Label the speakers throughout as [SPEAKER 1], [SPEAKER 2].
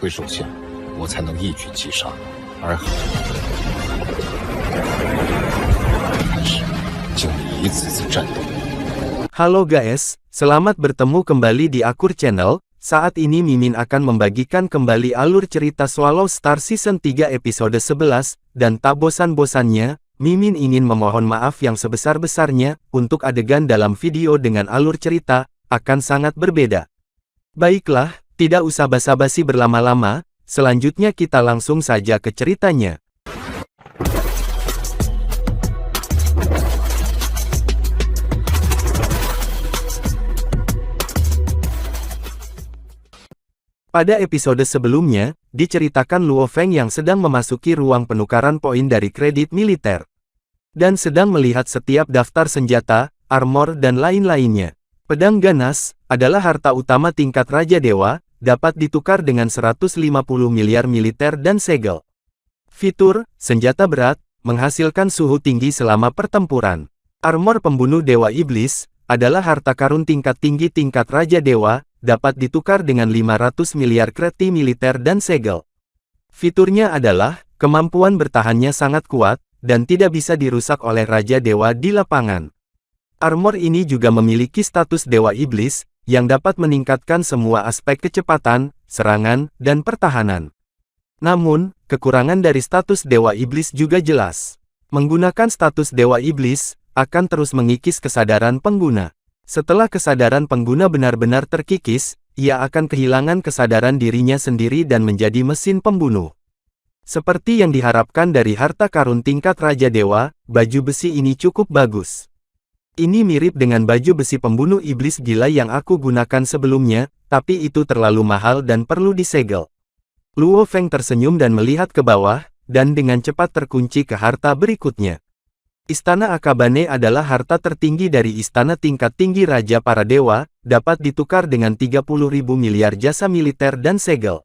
[SPEAKER 1] 会受限，我才能一举击杀。而开始经历一次次战斗。
[SPEAKER 2] Halo guys, selamat bertemu kembali di Akur Channel. Saat ini Mimin akan membagikan kembali alur cerita Swallow Star Season 3 episode 11, dan tak bosan-bosannya, Mimin ingin memohon maaf yang sebesar-besarnya, untuk adegan dalam video dengan alur cerita, akan sangat berbeda. Baiklah, tidak usah basa-basi berlama-lama, selanjutnya kita langsung saja ke ceritanya. Pada episode sebelumnya, diceritakan Luo Feng yang sedang memasuki ruang penukaran poin dari kredit militer. Dan sedang melihat setiap daftar senjata, armor dan lain-lainnya. Pedang ganas, adalah harta utama tingkat Raja Dewa, dapat ditukar dengan 150 miliar militer dan segel. Fitur, senjata berat, menghasilkan suhu tinggi selama pertempuran. Armor pembunuh Dewa Iblis, adalah harta karun tingkat tinggi tingkat Raja Dewa, dapat ditukar dengan 500 miliar kredi militer dan segel. Fiturnya adalah, kemampuan bertahannya sangat kuat, dan tidak bisa dirusak oleh Raja Dewa di lapangan. Armor ini juga memiliki status Dewa Iblis, yang dapat meningkatkan semua aspek kecepatan, serangan, dan pertahanan. Namun, kekurangan dari status Dewa Iblis juga jelas. Menggunakan status Dewa Iblis, akan terus mengikis kesadaran pengguna. Setelah kesadaran pengguna benar-benar terkikis, ia akan kehilangan kesadaran dirinya sendiri dan menjadi mesin pembunuh. Seperti yang diharapkan dari harta karun tingkat Raja Dewa, baju besi ini cukup bagus. Ini mirip dengan baju besi pembunuh iblis gila yang aku gunakan sebelumnya, tapi itu terlalu mahal dan perlu disegel. Luo Feng tersenyum dan melihat ke bawah, dan dengan cepat terkunci ke harta berikutnya. Istana Akabane adalah harta tertinggi dari istana tingkat tinggi Raja para Dewa, dapat ditukar dengan 30.000 miliar jasa militer dan segel.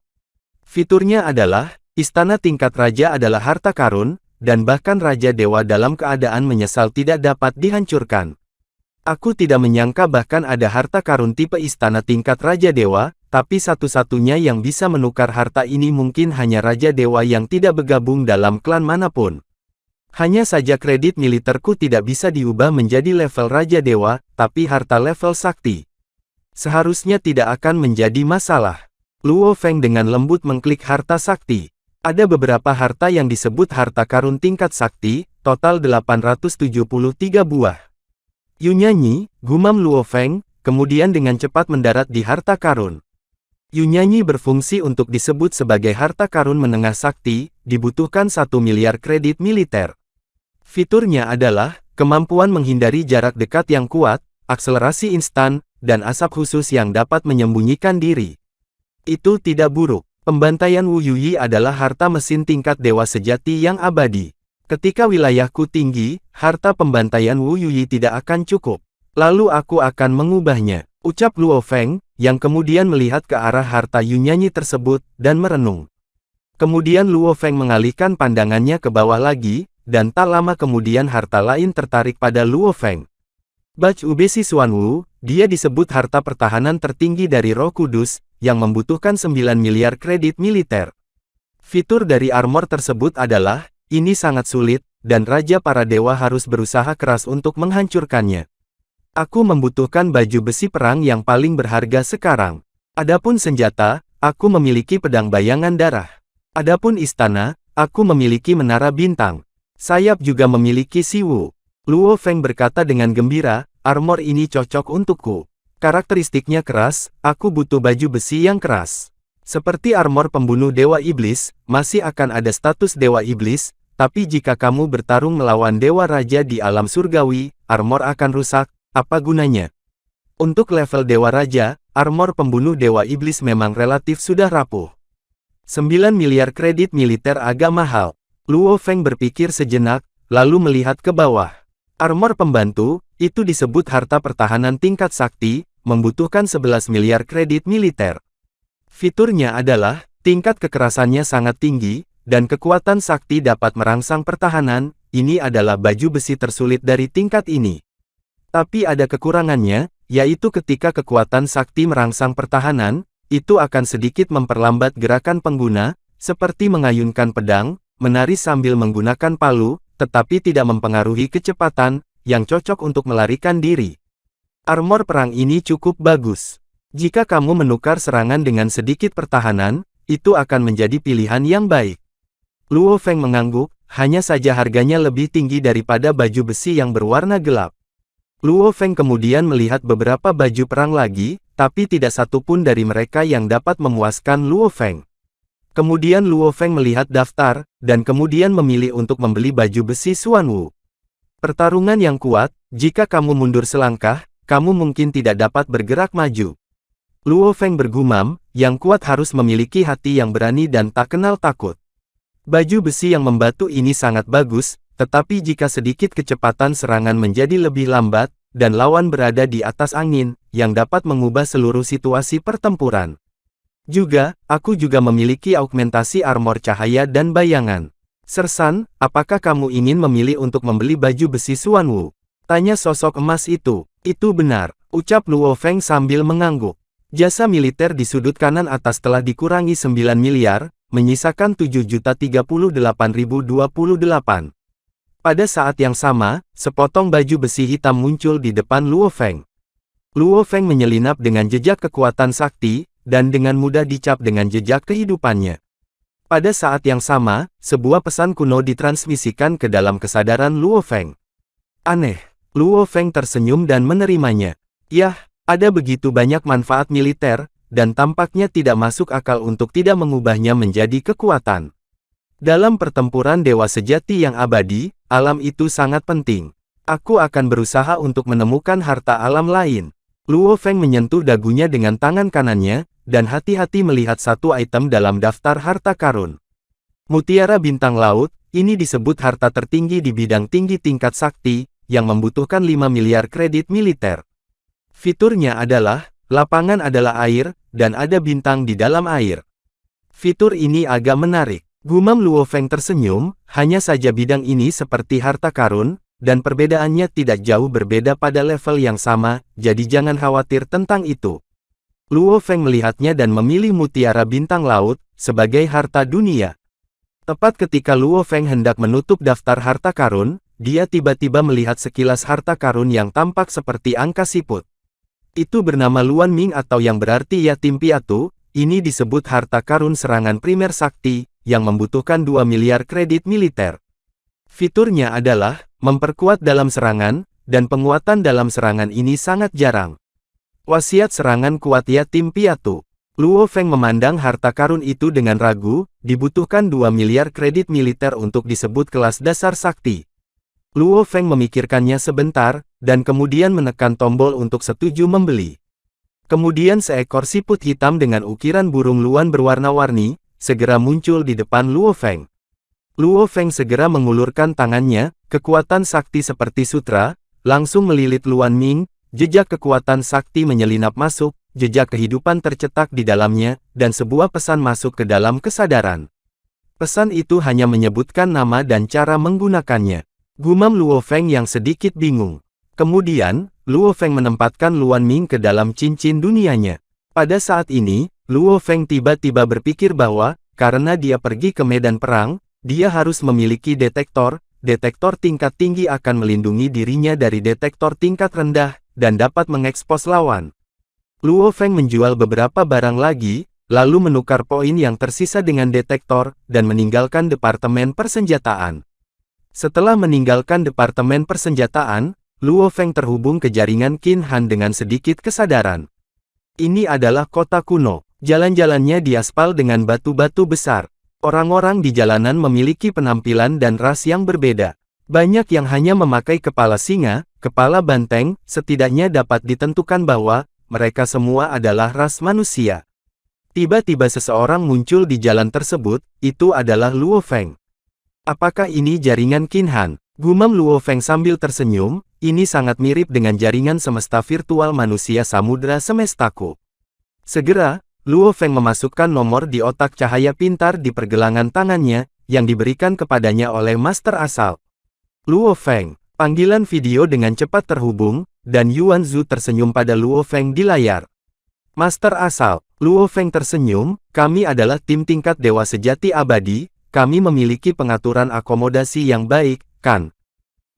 [SPEAKER 2] Fiturnya adalah, istana tingkat Raja adalah harta karun, dan bahkan Raja Dewa dalam keadaan menyesal tidak dapat dihancurkan. Aku tidak menyangka bahkan ada harta karun tipe istana tingkat Raja Dewa, tapi satu-satunya yang bisa menukar harta ini mungkin hanya Raja Dewa yang tidak bergabung dalam klan manapun. Hanya saja kredit militerku tidak bisa diubah menjadi level Raja Dewa, tapi harta level sakti. Seharusnya tidak akan menjadi masalah. Luo Feng dengan lembut mengklik harta sakti. Ada beberapa harta yang disebut harta karun tingkat sakti, total 873 buah. Yunyanyi, gumam Luo Feng, kemudian dengan cepat mendarat di harta karun. Yunyanyi berfungsi untuk disebut sebagai harta karun menengah sakti, dibutuhkan 1 miliar kredit militer. Fiturnya adalah, kemampuan menghindari jarak dekat yang kuat, akselerasi instan, dan asap khusus yang dapat menyembunyikan diri. Itu tidak buruk. Pembantaian Wu Yuyi adalah harta mesin tingkat dewa sejati yang abadi. Ketika wilayahku tinggi, harta pembantaian Wu Yuyi tidak akan cukup. Lalu aku akan mengubahnya, ucap Luo Feng, yang kemudian melihat ke arah harta Yunyanyi tersebut, dan merenung. Kemudian Luo Feng mengalihkan pandangannya ke bawah lagi, dan tak lama kemudian harta lain tertarik pada Luo Feng. Bach Ubesi Xuanwu, dia disebut harta pertahanan tertinggi dari Roh Kudus, yang membutuhkan 9 miliar kredit militer. Fitur dari armor tersebut adalah, ini sangat sulit, dan Raja para Dewa harus berusaha keras untuk menghancurkannya. Aku membutuhkan baju besi perang yang paling berharga sekarang. Adapun senjata, aku memiliki pedang bayangan darah. Adapun istana, aku memiliki menara bintang. Sayap juga memiliki siwu. Luo Feng berkata dengan gembira, armor ini cocok untukku. Karakteristiknya keras, aku butuh baju besi yang keras. Seperti armor pembunuh Dewa Iblis, masih akan ada status Dewa Iblis, tapi jika kamu bertarung melawan Dewa Raja di alam surgawi, armor akan rusak, apa gunanya? Untuk level Dewa Raja, armor pembunuh Dewa Iblis memang relatif sudah rapuh. 9 miliar kredit militer agak mahal. Luo Feng berpikir sejenak, lalu melihat ke bawah. Armor pembantu, itu disebut harta pertahanan tingkat sakti, membutuhkan 11 miliar kredit militer. Fiturnya adalah, tingkat kekerasannya sangat tinggi, dan kekuatan sakti dapat merangsang pertahanan, ini adalah baju besi tersulit dari tingkat ini. Tapi ada kekurangannya, yaitu ketika kekuatan sakti merangsang pertahanan, itu akan sedikit memperlambat gerakan pengguna, seperti mengayunkan pedang, menari sambil menggunakan palu, tetapi tidak mempengaruhi kecepatan, yang cocok untuk melarikan diri. Armor perang ini cukup bagus. Jika kamu menukar serangan dengan sedikit pertahanan, itu akan menjadi pilihan yang baik. Luo Feng mengangguk, hanya saja harganya lebih tinggi daripada baju besi yang berwarna gelap. Luo Feng kemudian melihat beberapa baju perang lagi, tapi tidak satu pun dari mereka yang dapat memuaskan Luo Feng. Kemudian Luo Feng melihat daftar, dan kemudian memilih untuk membeli baju besi Xuanwu. Pertarungan yang kuat, jika kamu mundur selangkah, kamu mungkin tidak dapat bergerak maju. Luo Feng bergumam, yang kuat harus memiliki hati yang berani dan tak kenal takut. Baju besi yang membatu ini sangat bagus, tetapi jika sedikit kecepatan serangan menjadi lebih lambat, dan lawan berada di atas angin, yang dapat mengubah seluruh situasi pertempuran. Juga, aku juga memiliki augmentasi armor cahaya dan bayangan. Sersan, apakah kamu ingin memilih untuk membeli baju besi Xuanwu? Tanya sosok emas itu. Itu benar, ucap Luo Feng sambil mengangguk. Jasa militer di sudut kanan atas telah dikurangi 9 miliar, menyisakan 7.038.028. Pada saat yang sama, sepotong baju besi hitam muncul di depan Luo Feng. Luo Feng menyelinap dengan jejak kekuatan sakti, dan dengan mudah dicap dengan jejak kehidupannya. Pada saat yang sama, sebuah pesan kuno ditransmisikan ke dalam kesadaran Luo Feng. Aneh, Luo Feng tersenyum dan menerimanya. Yah, ada begitu banyak manfaat militer, dan tampaknya tidak masuk akal untuk tidak mengubahnya menjadi kekuatan. Dalam pertempuran dewa sejati yang abadi, alam itu sangat penting. Aku akan berusaha untuk menemukan harta alam lain. Luo Feng menyentuh dagunya dengan tangan kanannya, dan hati-hati melihat satu item dalam daftar harta karun. Mutiara bintang laut, ini disebut harta tertinggi di bidang tinggi tingkat sakti, yang membutuhkan 5 miliar kredit militer. Fiturnya adalah, lapangan adalah air, dan ada bintang di dalam air. Fitur ini agak menarik. Gumam Luo Feng tersenyum, hanya saja bidang ini seperti harta karun, dan perbedaannya tidak jauh berbeda pada level yang sama, jadi jangan khawatir tentang itu. Luo Feng melihatnya dan memilih mutiara bintang laut, sebagai harta dunia. Tepat ketika Luo Feng hendak menutup daftar harta karun, dia tiba-tiba melihat sekilas harta karun yang tampak seperti angka siput. Itu bernama Luan Ming atau yang berarti yatim piatu, ini disebut harta karun serangan primer sakti, yang membutuhkan 2 miliar kredit militer. Fiturnya adalah, memperkuat dalam serangan, dan penguatan dalam serangan ini sangat jarang. Wasiat serangan kuat yatim piatu. Luo Feng memandang harta karun itu dengan ragu, dibutuhkan 2 miliar kredit militer untuk disebut kelas dasar sakti. Luo Feng memikirkannya sebentar, dan kemudian menekan tombol untuk setuju membeli. Kemudian seekor siput hitam dengan ukiran burung luan berwarna-warni, segera muncul di depan Luo Feng. Luo Feng segera mengulurkan tangannya, kekuatan sakti seperti sutra, langsung melilit Luan Ming, jejak kekuatan sakti menyelinap masuk, jejak kehidupan tercetak di dalamnya, dan sebuah pesan masuk ke dalam kesadaran. Pesan itu hanya menyebutkan nama dan cara menggunakannya. Gumam Luo Feng yang sedikit bingung. Kemudian, Luo Feng menempatkan Luan Ming ke dalam cincin dunianya. Pada saat ini, Luo Feng tiba-tiba berpikir bahwa, karena dia pergi ke medan perang, dia harus memiliki detektor tingkat tinggi akan melindungi dirinya dari detektor tingkat rendah, dan dapat mengekspos lawan. Luo Feng menjual beberapa barang lagi, lalu menukar poin yang tersisa dengan detektor, dan meninggalkan departemen persenjataan. Setelah meninggalkan departemen persenjataan, Luo Feng terhubung ke jaringan Qin Han dengan sedikit kesadaran. Ini adalah kota kuno. Jalan-jalannya diaspal dengan batu-batu besar. Orang-orang di jalanan memiliki penampilan dan ras yang berbeda. Banyak yang hanya memakai kepala singa, kepala banteng, setidaknya dapat ditentukan bahwa mereka semua adalah ras manusia. Tiba-tiba seseorang muncul di jalan tersebut, itu adalah Luo Feng. Apakah ini jaringan Qin Han? Gumam Luo Feng sambil tersenyum, ini sangat mirip dengan jaringan semesta virtual manusia samudra semestaku. Segera, Luo Feng memasukkan nomor di otak cahaya pintar di pergelangan tangannya, yang diberikan kepadanya oleh Master Asal. Luo Feng, panggilan video dengan cepat terhubung, dan Yuan Zhu tersenyum pada Luo Feng di layar. Master Asal, Luo Feng tersenyum, kami adalah tim tingkat Dewa Sejati Abadi, kami memiliki pengaturan akomodasi yang baik, kan?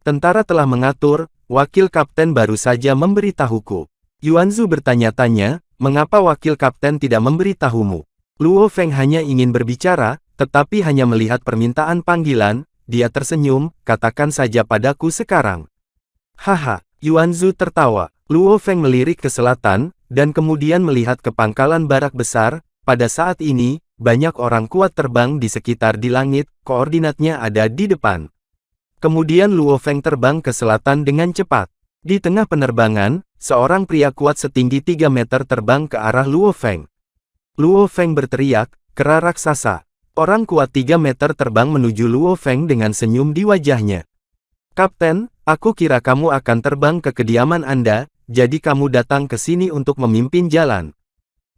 [SPEAKER 2] Tentara telah mengatur, wakil kapten baru saja memberitahuku. Yuanzu bertanya-tanya, mengapa wakil kapten tidak memberitahumu? Luo Feng hanya ingin berbicara, tetapi hanya melihat permintaan panggilan, dia tersenyum, katakan saja padaku sekarang. Haha, Yuanzu tertawa. Luo Feng melirik ke selatan, dan kemudian melihat ke pangkalan barak besar. Pada saat ini, banyak orang kuat terbang di sekitar di langit, koordinatnya ada di depan. Kemudian Luo Feng terbang ke selatan dengan cepat. Di tengah penerbangan, seorang pria kuat setinggi 3 meter terbang ke arah Luo Feng. Luo Feng berteriak, kera raksasa. Orang kuat 3 meter terbang menuju Luo Feng dengan senyum di wajahnya. Kapten, aku kira kamu akan terbang ke kediaman Anda, jadi kamu datang ke sini untuk memimpin jalan.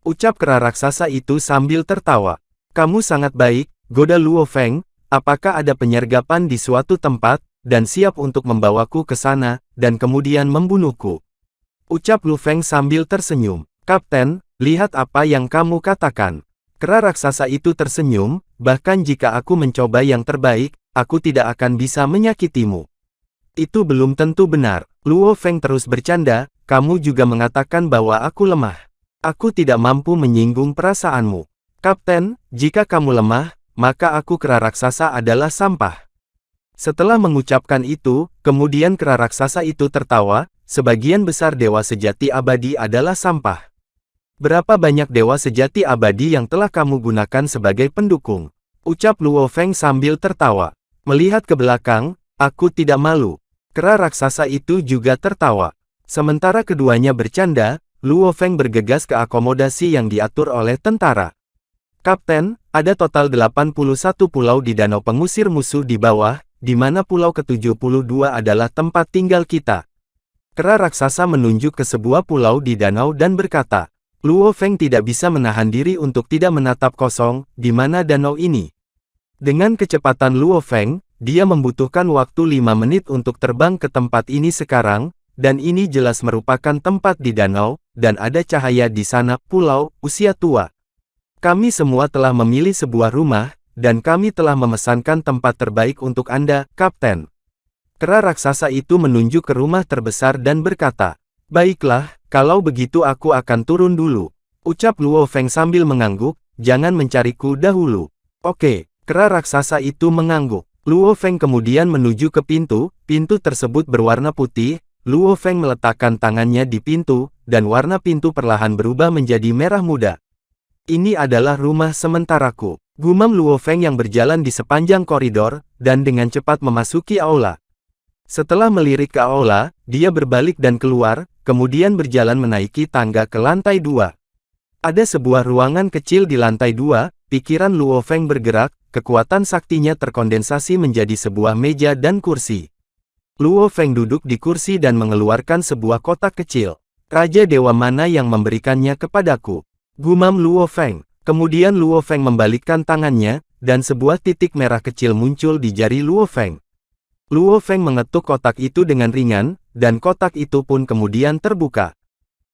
[SPEAKER 2] Ucap kera raksasa itu sambil tertawa. Kamu sangat baik, goda Luo Feng, apakah ada penyergapan di suatu tempat, dan siap untuk membawaku ke sana, dan kemudian membunuhku. Ucap Lu Feng sambil tersenyum. Kapten, lihat apa yang kamu katakan. Kera raksasa itu tersenyum, bahkan jika aku mencoba yang terbaik, aku tidak akan bisa menyakitimu. Itu belum tentu benar. Luo Feng terus bercanda, kamu juga mengatakan bahwa aku lemah. Aku tidak mampu menyinggung perasaanmu. Kapten, jika kamu lemah, maka aku kera raksasa adalah sampah. Setelah mengucapkan itu, kemudian kera raksasa itu tertawa, sebagian besar dewa sejati abadi adalah sampah. Berapa banyak dewa sejati abadi yang telah kamu gunakan sebagai pendukung? Ucap Luo Feng sambil tertawa. Melihat ke belakang, aku tidak malu. Kera raksasa itu juga tertawa. Sementara keduanya bercanda, Luo Feng bergegas ke akomodasi yang diatur oleh tentara. Kapten, ada total 81 pulau di danau pengusir musuh di bawah, di mana pulau ke-72 adalah tempat tinggal kita. Kera raksasa menunjuk ke sebuah pulau di danau dan berkata, Luo Feng tidak bisa menahan diri untuk tidak menatap kosong, di mana danau ini. Dengan kecepatan Luo Feng, dia membutuhkan waktu 5 menit untuk terbang ke tempat ini sekarang, dan ini jelas merupakan tempat di danau, dan ada cahaya di sana, pulau, usia tua. Kami semua telah memilih sebuah rumah, dan kami telah memesankan tempat terbaik untuk Anda, Kapten. Kera raksasa itu menunjuk ke rumah terbesar dan berkata, baiklah, kalau begitu aku akan turun dulu. Ucap Luo Feng sambil mengangguk, jangan mencariku dahulu. Oke, kera raksasa itu mengangguk. Luo Feng kemudian menuju ke pintu tersebut berwarna putih, Luo Feng meletakkan tangannya di pintu, dan warna pintu perlahan berubah menjadi merah muda. Ini adalah rumah sementaraku. Gumam Luo Feng yang berjalan di sepanjang koridor, dan dengan cepat memasuki aula. Setelah melirik ke aula, dia berbalik dan keluar, kemudian berjalan menaiki tangga ke lantai 2. Ada sebuah ruangan kecil di lantai 2, pikiran Luo Feng bergerak, kekuatan saktinya terkondensasi menjadi sebuah meja dan kursi. Luo Feng duduk di kursi dan mengeluarkan sebuah kotak kecil. Raja Dewa mana yang memberikannya kepadaku? Gumam Luo Feng. Kemudian Luo Feng membalikkan tangannya, dan sebuah titik merah kecil muncul di jari Luo Feng. Luo Feng mengetuk kotak itu dengan ringan, dan kotak itu pun kemudian terbuka.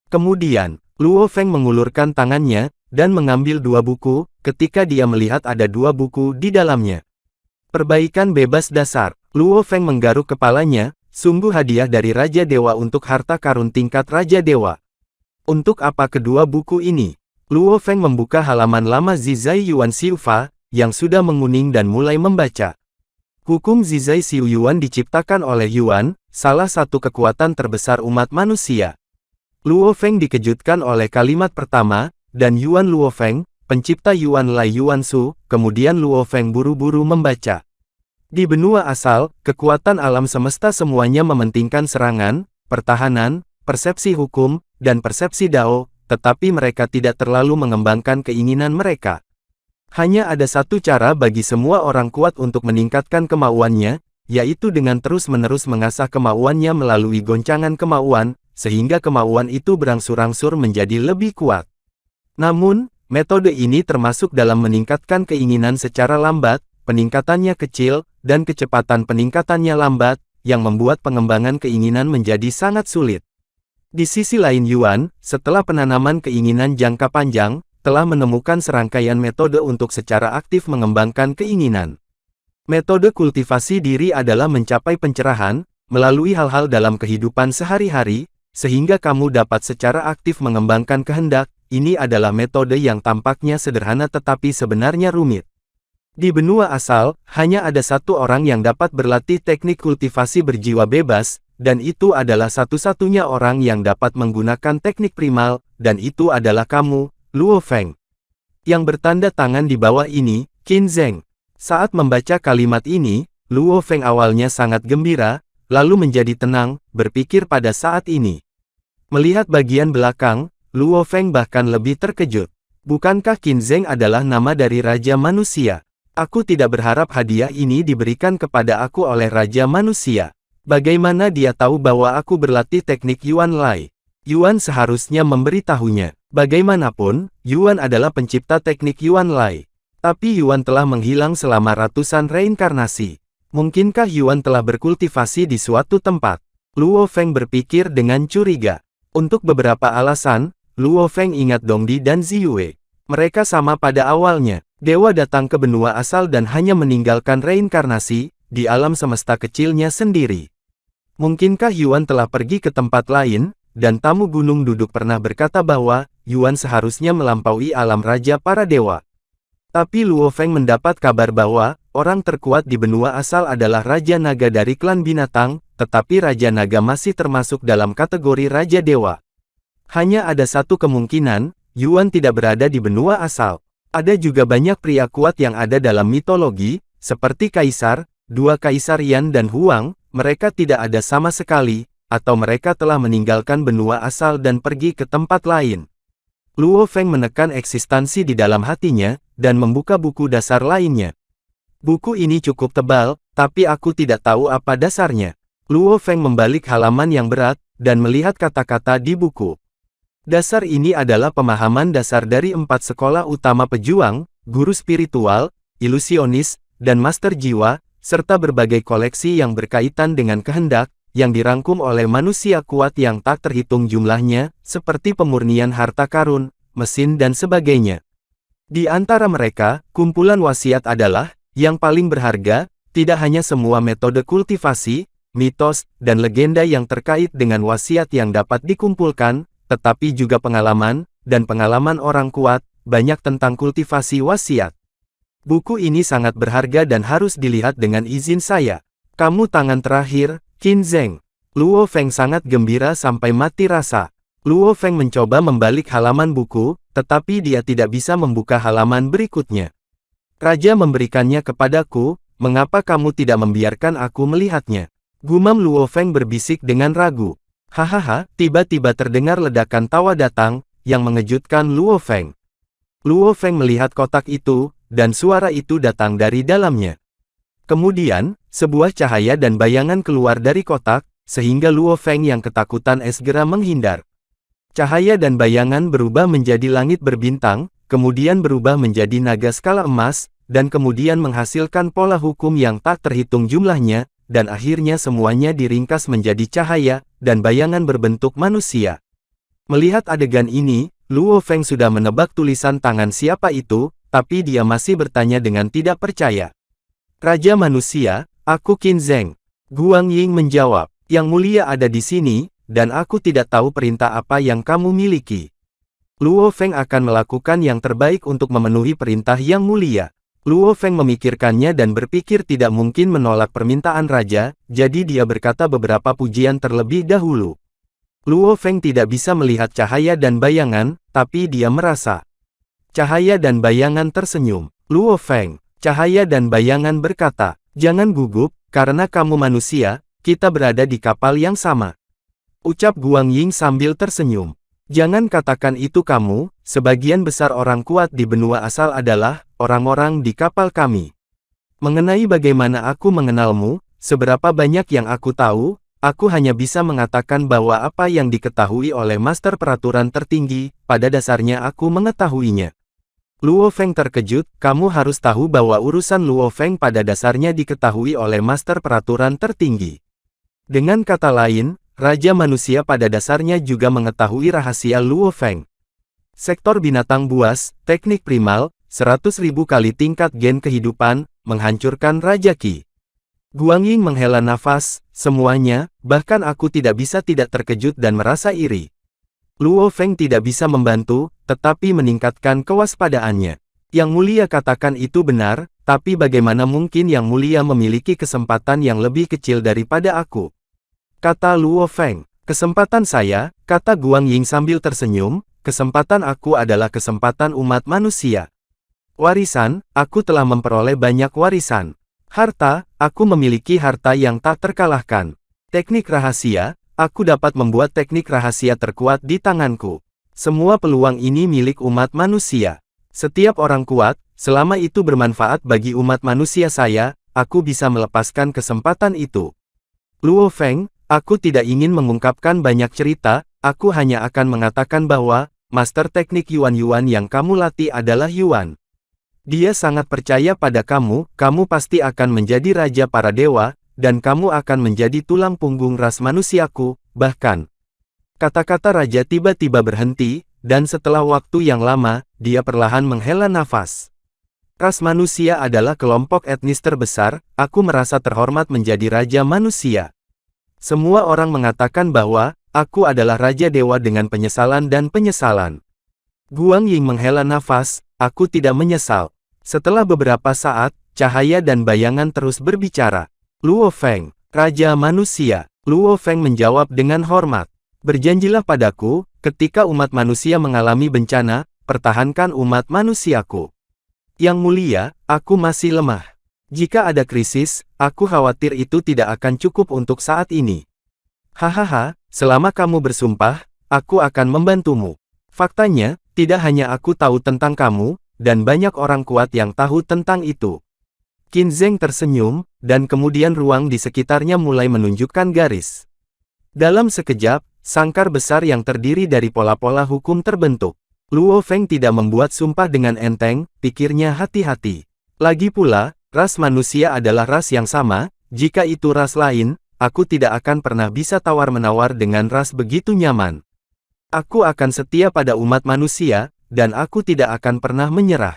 [SPEAKER 2] Kemudian, Luo Feng mengulurkan tangannya, dan mengambil 2 buku, ketika dia melihat ada 2 buku di dalamnya. Perbaikan bebas dasar. Luo Feng menggaruk kepalanya, sungguh hadiah dari Raja Dewa untuk harta karun tingkat Raja Dewa. Untuk apa kedua buku ini? Luo Feng membuka halaman lama Zizai Yuan Xiufa, yang sudah menguning dan mulai membaca. Hukum Zizai Xiu Yuan diciptakan oleh Yuan, salah satu kekuatan terbesar umat manusia. Luo Feng dikejutkan oleh kalimat pertama, dan Yuan Luo Feng, pencipta Yuan Lai Yuan Su, kemudian Luo Feng buru-buru membaca. Di benua asal, kekuatan alam semesta semuanya mementingkan serangan, pertahanan, persepsi hukum, dan persepsi Dao, tetapi mereka tidak terlalu mengembangkan keinginan mereka. Hanya ada satu cara bagi semua orang kuat untuk meningkatkan kemauannya, yaitu dengan terus-menerus mengasah kemauannya melalui goncangan kemauan, sehingga kemauan itu berangsur-angsur menjadi lebih kuat. Namun, metode ini termasuk dalam meningkatkan keinginan secara lambat, peningkatannya kecil, dan kecepatan peningkatannya lambat, yang membuat pengembangan keinginan menjadi sangat sulit. Di sisi lain Yuan, setelah penanaman keinginan jangka panjang, telah menemukan serangkaian metode untuk secara aktif mengembangkan keinginan. Metode kultivasi diri adalah mencapai pencerahan, melalui hal-hal dalam kehidupan sehari-hari, sehingga kamu dapat secara aktif mengembangkan kehendak. Ini adalah metode yang tampaknya sederhana tetapi sebenarnya rumit. Di benua asal, hanya ada satu orang yang dapat berlatih teknik kultivasi berjiwa bebas, dan itu adalah satu-satunya orang yang dapat menggunakan teknik primal, dan itu adalah kamu, Luo Feng. Yang bertanda tangan di bawah ini, Qin Zheng. Saat membaca kalimat ini, Luo Feng awalnya sangat gembira, lalu menjadi tenang, berpikir pada saat ini. Melihat bagian belakang, Luo Feng bahkan lebih terkejut. Bukankah Qin Zheng adalah nama dari Raja Manusia? Aku tidak berharap hadiah ini diberikan kepada aku oleh Raja Manusia. Bagaimana dia tahu bahwa aku berlatih teknik Yuan Lai? Yuan seharusnya memberitahunya. Bagaimanapun, Yuan adalah pencipta teknik Yuan Lai. Tapi Yuan telah menghilang selama ratusan reinkarnasi. Mungkinkah Yuan telah berkultivasi di suatu tempat? Luo Feng berpikir dengan curiga. Untuk beberapa alasan, Luo Feng ingat Dongdi dan Ziyue. Mereka sama pada awalnya. Dewa datang ke benua asal dan hanya meninggalkan reinkarnasi, di alam semesta kecilnya sendiri. Mungkinkah Yuan telah pergi ke tempat lain, dan tamu gunung duduk pernah berkata bahwa, Yuan seharusnya melampaui alam raja para dewa. Tapi Luo Feng mendapat kabar bahwa, orang terkuat di benua asal adalah Raja Naga dari klan binatang, tetapi Raja Naga masih termasuk dalam kategori Raja Dewa. Hanya ada satu kemungkinan, Yuan tidak berada di benua asal. Ada juga banyak pria kuat yang ada dalam mitologi, seperti Kaisar, dua Kaisar Yan dan Huang, mereka tidak ada sama sekali, atau mereka telah meninggalkan benua asal dan pergi ke tempat lain. Luo Feng menekan eksistensi di dalam hatinya, dan membuka buku dasar lainnya. Buku ini cukup tebal, tapi aku tidak tahu apa dasarnya. Luo Feng membalik halaman yang berat, dan melihat kata-kata di buku. Dasar ini adalah pemahaman dasar dari 4 sekolah utama pejuang, guru spiritual, ilusionis, dan master jiwa, serta berbagai koleksi yang berkaitan dengan kehendak, yang dirangkum oleh manusia kuat yang tak terhitung jumlahnya, seperti pemurnian harta karun, mesin dan sebagainya. Di antara mereka, kumpulan wasiat adalah yang paling berharga. Tidak hanya semua metode kultivasi, mitos, dan legenda yang terkait dengan wasiat yang dapat dikumpulkan, tetapi juga pengalaman, dan pengalaman orang kuat, banyak tentang kultivasi wasiat. Buku ini sangat berharga dan harus dilihat dengan izin saya. Kamu tangan terakhir, Qin Zheng. Luo Feng sangat gembira sampai mati rasa. Luo Feng mencoba membalik halaman buku, tetapi dia tidak bisa membuka halaman berikutnya. Raja memberikannya kepadaku, mengapa kamu tidak membiarkan aku melihatnya? Gumam Luo Feng berbisik dengan ragu. Hahaha, tiba-tiba terdengar ledakan tawa datang, yang mengejutkan Luo Feng. Luo Feng melihat kotak itu, dan suara itu datang dari dalamnya. Kemudian, sebuah cahaya dan bayangan keluar dari kotak, sehingga Luo Feng yang ketakutan segera menghindar. Cahaya dan bayangan berubah menjadi langit berbintang, kemudian berubah menjadi naga skala emas, dan kemudian menghasilkan pola hukum yang tak terhitung jumlahnya, dan akhirnya semuanya diringkas menjadi cahaya, dan bayangan berbentuk manusia. Melihat adegan ini, Luo Feng sudah menebak tulisan tangan siapa itu, tapi dia masih bertanya dengan tidak percaya. Raja Manusia, aku Qin Zheng. Guang Ying menjawab, Yang Mulia ada di sini, dan aku tidak tahu perintah apa yang kamu miliki. Luo Feng akan melakukan yang terbaik untuk memenuhi perintah Yang Mulia. Luo Feng memikirkannya dan berpikir tidak mungkin menolak permintaan raja, jadi dia berkata beberapa pujian terlebih dahulu. Luo Feng tidak bisa melihat cahaya dan bayangan, tapi dia merasa. Cahaya dan bayangan tersenyum. Luo Feng, cahaya dan bayangan berkata, jangan gugup, karena kamu manusia, kita berada di kapal yang sama. Ucap Guang Ying sambil tersenyum. Jangan katakan itu kamu, sebagian besar orang kuat di benua asal adalah orang-orang di kapal kami. Mengenai bagaimana aku mengenalmu, seberapa banyak yang aku tahu, aku hanya bisa mengatakan bahwa apa yang diketahui oleh Master Peraturan Tertinggi, pada dasarnya aku mengetahuinya. Luo Feng terkejut, kamu harus tahu bahwa urusan Luo Feng pada dasarnya diketahui oleh Master Peraturan Tertinggi. Dengan kata lain, Raja Manusia pada dasarnya juga mengetahui rahasia Luo Feng. Sektor binatang buas, teknik primal, 100.000 kali tingkat gen kehidupan, menghancurkan Raja Qi. Guangying menghela nafas, semuanya, bahkan aku tidak bisa tidak terkejut dan merasa iri. Luo Feng tidak bisa membantu, tetapi meningkatkan kewaspadaannya. Yang Mulia katakan itu benar, tapi bagaimana mungkin Yang Mulia memiliki kesempatan yang lebih kecil daripada aku? Kata Luo Feng. Kesempatan saya, kata Guangying sambil tersenyum, kesempatan aku adalah kesempatan umat manusia. Warisan, aku telah memperoleh banyak warisan. Harta, aku memiliki harta yang tak terkalahkan. Teknik rahasia, aku dapat membuat teknik rahasia terkuat di tanganku. Semua peluang ini milik umat manusia. Setiap orang kuat, selama itu bermanfaat bagi umat manusia saya, aku bisa melepaskan kesempatan itu. Luo Feng, aku tidak ingin mengungkapkan banyak cerita, aku hanya akan mengatakan bahwa, master teknik Yuan yang kamu latih adalah Yuan. Dia sangat percaya pada kamu, kamu pasti akan menjadi raja para dewa, dan kamu akan menjadi tulang punggung ras manusiaku, bahkan. Kata-kata raja tiba-tiba berhenti, dan setelah waktu yang lama, dia perlahan menghela nafas. Ras manusia adalah kelompok etnis terbesar, aku merasa terhormat menjadi raja manusia. Semua orang mengatakan bahwa, aku adalah Raja Dewa dengan penyesalan dan penyesalan. Guangying menghela nafas, aku tidak menyesal. Setelah beberapa saat, cahaya dan bayangan terus berbicara. Luo Feng, Raja Manusia. Luo Feng menjawab dengan hormat. Berjanjilah padaku, ketika umat manusia mengalami bencana, pertahankan umat manusiaku. Yang Mulia, aku masih lemah. Jika ada krisis, aku khawatir itu tidak akan cukup untuk saat ini. Hahaha, selama kamu bersumpah, aku akan membantumu. Faktanya, tidak hanya aku tahu tentang kamu, dan banyak orang kuat yang tahu tentang itu. Qin Zheng tersenyum, dan kemudian ruang di sekitarnya mulai menunjukkan garis. Dalam sekejap, sangkar besar yang terdiri dari pola-pola hukum terbentuk. Luo Feng tidak membuat sumpah dengan enteng, pikirnya hati-hati. Lagi pula, ras manusia adalah ras yang sama, jika itu ras lain, aku tidak akan pernah bisa tawar-menawar dengan ras begitu nyaman. Aku akan setia pada umat manusia, dan aku tidak akan pernah menyerah.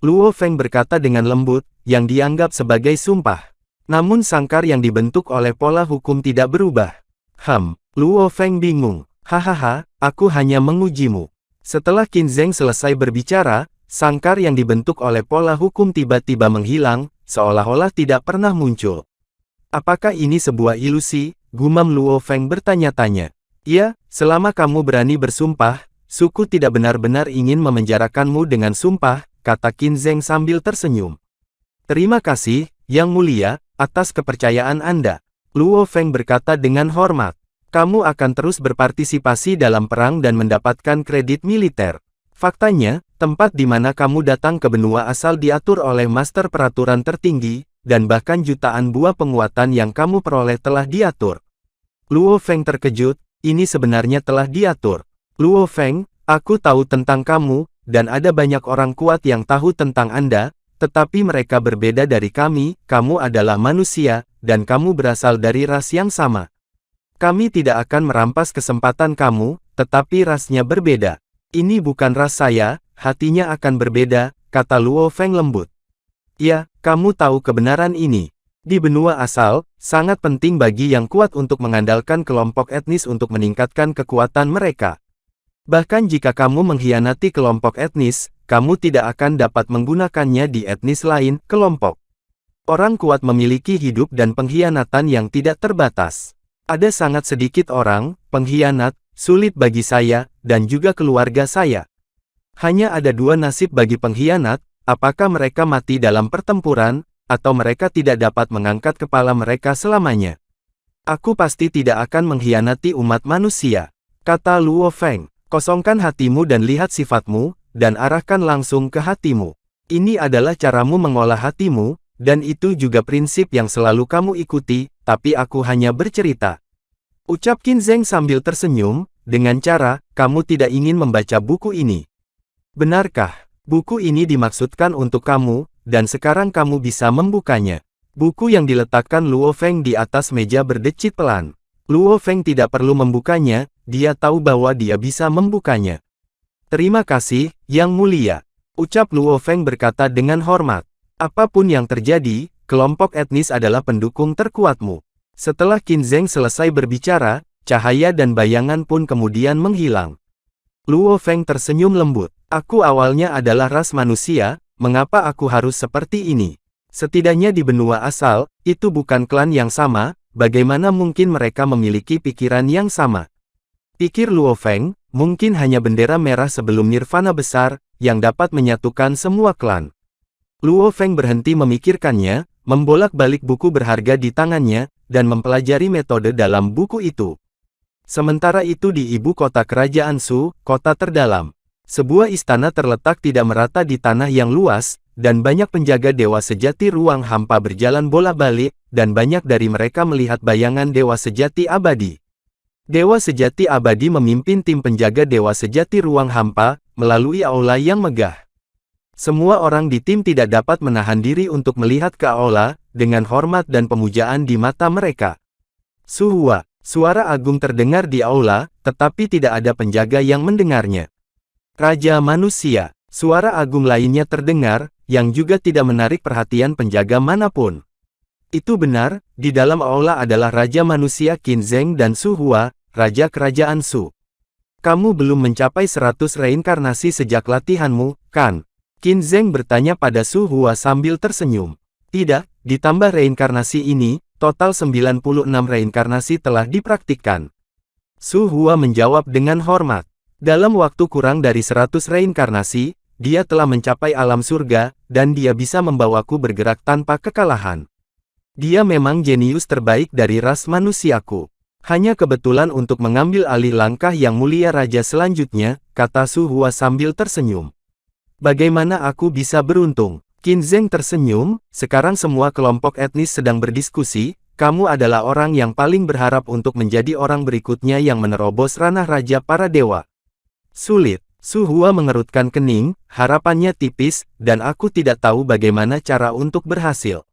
[SPEAKER 2] Luo Feng berkata dengan lembut, yang dianggap sebagai sumpah. Namun sangkar yang dibentuk oleh pola hukum tidak berubah. Luo Feng bingung. Hahaha, aku hanya mengujimu. Setelah Qin Zheng selesai berbicara, sangkar yang dibentuk oleh pola hukum tiba-tiba menghilang, seolah-olah tidak pernah muncul. Apakah ini sebuah ilusi? Gumam Luo Feng bertanya-tanya. Ya, selama kamu berani bersumpah, suku tidak benar-benar ingin memenjarakanmu dengan sumpah, kata Qin Zheng sambil tersenyum. Terima kasih, Yang Mulia, atas kepercayaan Anda. Luo Feng berkata dengan hormat. Kamu akan terus berpartisipasi dalam perang dan mendapatkan kredit militer. Faktanya, tempat di mana kamu datang ke benua asal diatur oleh master peraturan tertinggi, dan bahkan jutaan buah penguatan yang kamu peroleh telah diatur. Luo Feng terkejut, ini sebenarnya telah diatur. Luo Feng, aku tahu tentang kamu, dan ada banyak orang kuat yang tahu tentang Anda, tetapi mereka berbeda dari kami, kamu adalah manusia, dan kamu berasal dari ras yang sama. Kami tidak akan merampas kesempatan kamu, tetapi rasnya berbeda. Ini bukan ras saya, hatinya akan berbeda, kata Luo Feng lembut. Ya, kamu tahu kebenaran ini. Di benua asal, sangat penting bagi yang kuat untuk mengandalkan kelompok etnis untuk meningkatkan kekuatan mereka. Bahkan jika kamu mengkhianati kelompok etnis, kamu tidak akan dapat menggunakannya di etnis lain, kelompok. Orang kuat memiliki hidup dan pengkhianatan yang tidak terbatas. Ada sangat sedikit orang, pengkhianat, sulit bagi saya, dan juga keluarga saya. Hanya ada dua nasib bagi pengkhianat, apakah mereka mati dalam pertempuran, atau mereka tidak dapat mengangkat kepala mereka selamanya. Aku pasti tidak akan mengkhianati umat manusia, kata Luo Feng. Kosongkan hatimu dan lihat sifatmu, dan arahkan langsung ke hatimu. Ini adalah caramu mengolah hatimu, dan itu juga prinsip yang selalu kamu ikuti, tapi aku hanya bercerita. Ucap Qin Zheng sambil tersenyum, dengan cara, kamu tidak ingin membaca buku ini. Benarkah? Buku ini dimaksudkan untuk kamu, dan sekarang kamu bisa membukanya. Buku yang diletakkan Luo Feng di atas meja berdecit pelan. Luo Feng tidak perlu membukanya, dia tahu bahwa dia bisa membukanya. Terima kasih, Yang Mulia. Ucap Luo Feng berkata dengan hormat. Apapun yang terjadi, kelompok etnis adalah pendukung terkuatmu. Setelah Qin Zheng selesai berbicara, cahaya dan bayangan pun kemudian menghilang. Luo Feng tersenyum lembut. Aku awalnya adalah ras manusia, mengapa aku harus seperti ini? Setidaknya di benua asal, itu bukan klan yang sama, bagaimana mungkin mereka memiliki pikiran yang sama? Pikir Luo Feng, mungkin hanya bendera merah sebelum nirvana besar, yang dapat menyatukan semua klan. Luo Feng berhenti memikirkannya, membolak-balik buku berharga di tangannya, dan mempelajari metode dalam buku itu. Sementara itu di ibu kota kerajaan Shu, kota terdalam. Sebuah istana terletak tidak merata di tanah yang luas, dan banyak penjaga dewa sejati ruang hampa berjalan bolak-balik, dan banyak dari mereka melihat bayangan dewa sejati abadi. Dewa sejati abadi memimpin tim penjaga dewa sejati ruang hampa, melalui aula yang megah. Semua orang di tim tidak dapat menahan diri untuk melihat ke aula, dengan hormat dan pemujaan di mata mereka. Suhua, suara agung terdengar di aula, tetapi tidak ada penjaga yang mendengarnya. Raja manusia, suara agung lainnya terdengar, yang juga tidak menarik perhatian penjaga manapun. Itu benar, di dalam aula adalah Raja Manusia Qin Zheng dan Suhua, Raja Kerajaan Shu. Kamu belum mencapai 100 reinkarnasi sejak latihanmu, kan? Qin Zheng bertanya pada Suhua sambil tersenyum. Tidak, ditambah reinkarnasi ini, total 96 reinkarnasi telah dipraktikkan. Suhua menjawab dengan hormat. Dalam waktu kurang dari 100 reinkarnasi, dia telah mencapai alam surga, dan dia bisa membawaku bergerak tanpa kekalahan. Dia memang jenius terbaik dari ras manusiaku. Hanya kebetulan untuk mengambil alih langkah yang mulia raja selanjutnya, kata Suhua sambil tersenyum. Bagaimana aku bisa beruntung? Qin Zheng tersenyum, sekarang semua kelompok etnis sedang berdiskusi, kamu adalah orang yang paling berharap untuk menjadi orang berikutnya yang menerobos ranah raja para dewa. Sulit. Suhua mengerutkan kening, harapannya tipis, dan aku tidak tahu bagaimana cara untuk berhasil.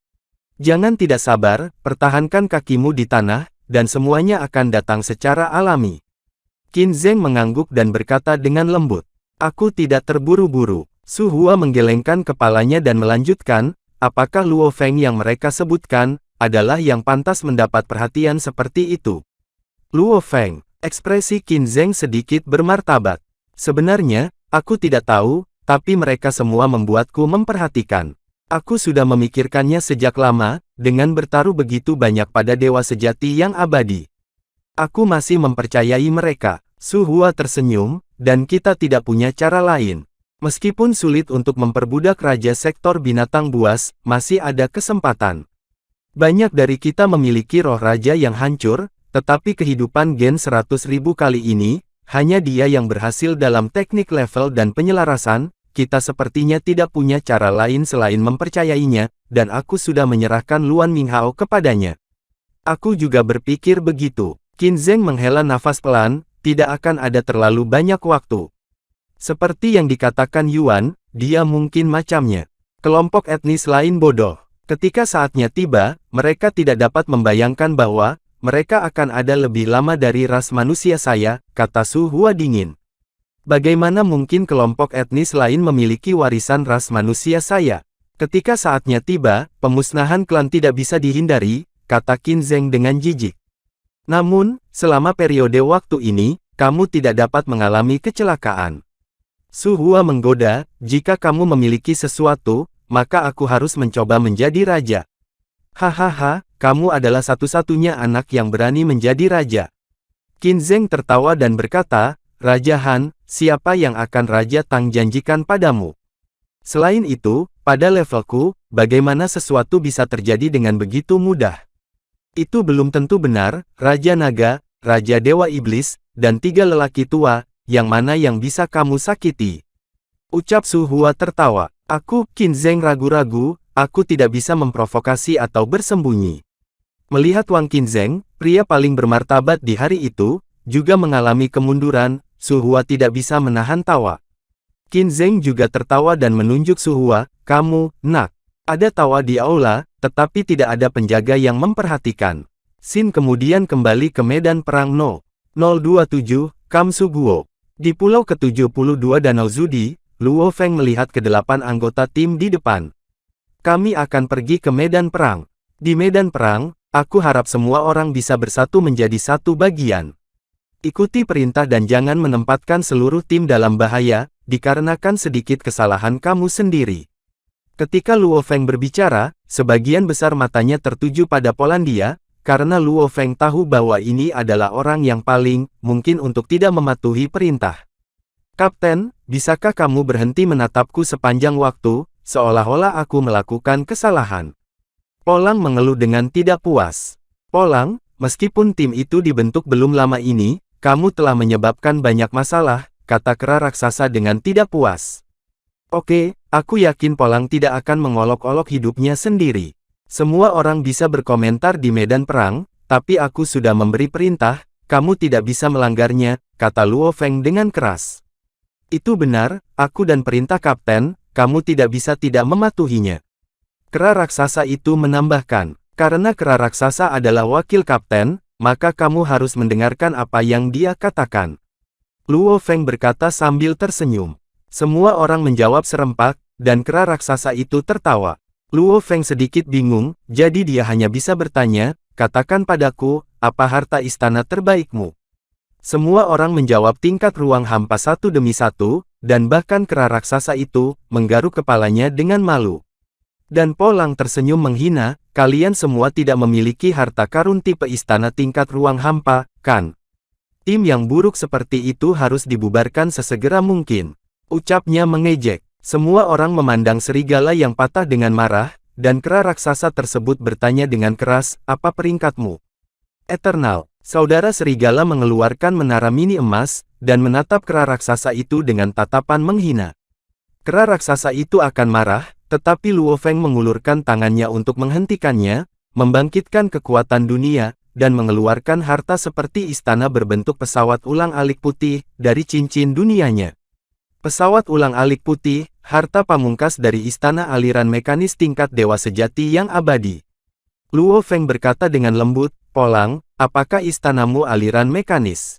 [SPEAKER 2] Jangan tidak sabar, pertahankan kakimu di tanah, dan semuanya akan datang secara alami. Qin Zheng mengangguk dan berkata dengan lembut. Aku tidak terburu-buru. Suhua menggelengkan kepalanya dan melanjutkan, apakah Luo Feng yang mereka sebutkan, adalah yang pantas mendapat perhatian seperti itu? Luo Feng, ekspresi Qin Zheng sedikit bermartabat. Sebenarnya, aku tidak tahu, tapi mereka semua membuatku memperhatikan. Aku sudah memikirkannya sejak lama, dengan bertaruh begitu banyak pada dewa sejati yang abadi. Aku masih mempercayai mereka. Suhua tersenyum, dan kita tidak punya cara lain. Meskipun sulit untuk memperbudak raja sektor binatang buas, masih ada kesempatan. Banyak dari kita memiliki roh raja yang hancur, tetapi kehidupan gen 100.000 kali ini, hanya dia yang berhasil dalam teknik level dan penyelarasan. Kita sepertinya tidak punya cara lain selain mempercayainya, dan aku sudah menyerahkan Luan Minghao kepadanya. Aku juga berpikir begitu. Qin Zheng menghela nafas pelan, tidak akan ada terlalu banyak waktu. Seperti yang dikatakan Yuan, dia mungkin macamnya. Kelompok etnis lain bodoh. Ketika saatnya tiba, mereka tidak dapat membayangkan bahwa, mereka akan ada lebih lama dari ras manusia saya, kata Suhua dingin. Bagaimana mungkin kelompok etnis lain memiliki warisan ras manusia saya? Ketika saatnya tiba, pemusnahan klan tidak bisa dihindari, kata Qin Zheng dengan jijik. Namun, selama periode waktu ini, kamu tidak dapat mengalami kecelakaan. Suhua menggoda, jika kamu memiliki sesuatu, maka aku harus mencoba menjadi raja. Hahaha, kamu adalah satu-satunya anak yang berani menjadi raja. Qin Zheng tertawa dan berkata, Raja Han, siapa yang akan Raja Tang janjikan padamu? Selain itu, pada levelku, bagaimana sesuatu bisa terjadi dengan begitu mudah? Itu belum tentu benar, Raja Naga, Raja Dewa Iblis, dan 3 lelaki tua, yang mana yang bisa kamu sakiti? Ucap Suhua tertawa. Aku, Qin Zheng ragu-ragu, aku tidak bisa memprovokasi atau bersembunyi. Melihat Wang Qin Zheng, pria paling bermartabat di hari itu, juga mengalami kemunduran, Suhua tidak bisa menahan tawa. Qin Zheng juga tertawa dan menunjuk Suhua, kamu, nak. Ada tawa di aula, tetapi tidak ada penjaga yang memperhatikan. Xin kemudian kembali ke medan perang No. 027, Kam Suguo. Di pulau ke-72 Danau Zudi, Luo Feng melihat ke-8 anggota tim di depan. Kami akan pergi ke medan perang. Di medan perang, aku harap semua orang bisa bersatu menjadi satu bagian. Ikuti perintah dan jangan menempatkan seluruh tim dalam bahaya, dikarenakan sedikit kesalahan kamu sendiri. Ketika Luo Feng berbicara, sebagian besar matanya tertuju pada Polandia, karena Luo Feng tahu bahwa ini adalah orang yang paling mungkin untuk tidak mematuhi perintah. Kapten, bisakah kamu berhenti menatapku sepanjang waktu, seolah-olah aku melakukan kesalahan? Polang mengeluh dengan tidak puas. Polang, meskipun tim itu dibentuk belum lama ini, kamu telah menyebabkan banyak masalah, kata kera raksasa dengan tidak puas. Oke, aku yakin Polang tidak akan mengolok-olok hidupnya sendiri. Semua orang bisa berkomentar di medan perang, tapi aku sudah memberi perintah, kamu tidak bisa melanggarnya, kata Luo Feng dengan keras. Itu benar, aku dan perintah kapten, kamu tidak bisa tidak mematuhinya. Kera raksasa itu menambahkan, karena kera raksasa adalah wakil kapten, maka kamu harus mendengarkan apa yang dia katakan. Luo Feng berkata sambil tersenyum. Semua orang menjawab serempak, dan kera raksasa itu tertawa. Luo Feng sedikit bingung, jadi dia hanya bisa bertanya, katakan padaku, apa harta istana terbaikmu? Semua orang menjawab tingkat ruang hampa satu demi satu, dan bahkan kera raksasa itu menggaruk kepalanya dengan malu. Dan Polang tersenyum menghina, kalian semua tidak memiliki harta karun tipe istana tingkat ruang hampa, kan? Tim yang buruk seperti itu harus dibubarkan sesegera mungkin. Ucapnya mengejek. Semua orang memandang serigala yang patah dengan marah, dan kera raksasa tersebut bertanya dengan keras, apa peringkatmu? Eternal. Saudara serigala mengeluarkan menara mini emas, dan menatap kera raksasa itu dengan tatapan menghina. Kera raksasa itu akan marah, tetapi Luo Feng mengulurkan tangannya untuk menghentikannya, membangkitkan kekuatan dunia, dan mengeluarkan harta seperti istana berbentuk pesawat ulang-alik putih, dari cincin dunianya. Pesawat ulang-alik putih, harta pamungkas dari istana aliran mekanis tingkat dewa sejati yang abadi. Luo Feng berkata dengan lembut, Polang, apakah istanamu aliran mekanis?